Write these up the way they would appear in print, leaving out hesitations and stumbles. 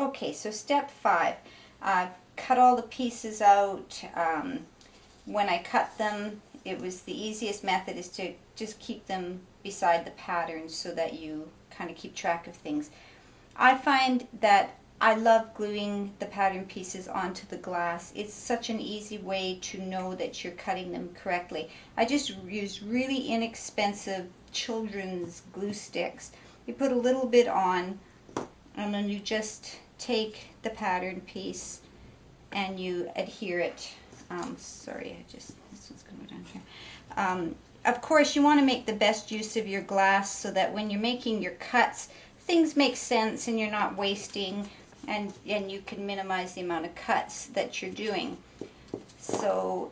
Okay, so step 5. Cut all the pieces out. When I cut them, it was the easiest method is to just keep them beside the pattern so that you kind of keep track of things. I find that I love gluing the pattern pieces onto the glass. It's such an easy way to know that you're cutting them correctly. I just use really inexpensive children's glue sticks. You put a little bit on, and then you just take the pattern piece and you adhere it. Sorry, this one's going to go down here. Of course, you want to make the best use of your glass so that when you're making your cuts, things make sense and you're not wasting, and you can minimize the amount of cuts that you're doing. So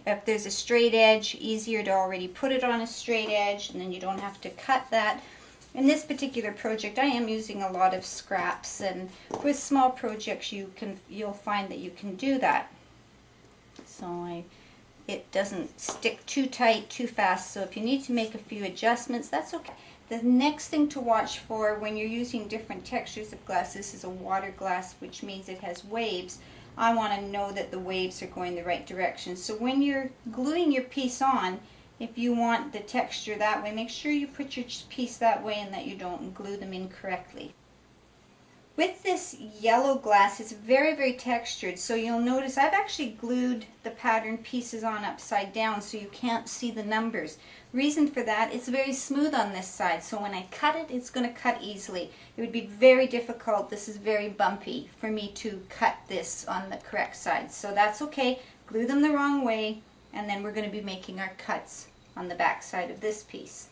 if there's a straight edge, easier to already put it on a straight edge, and then you don't have to cut that. In this particular project, I am using a lot of scraps, and with small projects you'll find that you can do that. So it doesn't stick too tight too fast, so if you need to make a few adjustments, that's okay. The next thing to watch for when you're using different textures of glass, this is a water glass, which means it has waves. I want to know that the waves are going the right direction. So when you're gluing your piece on, if you want the texture that way, make sure you put your piece that way and that you don't glue them incorrectly. With this yellow glass, it's very, very textured, so you'll notice I've actually glued the pattern pieces on upside down so you can't see the numbers. Reason for that, it's very smooth on this side, so when I cut it, it's going to cut easily. It would be very difficult, this is very bumpy, for me to cut this on the correct side. So that's okay, glue them the wrong way, and then we're going to be making our cuts on the back side of this piece.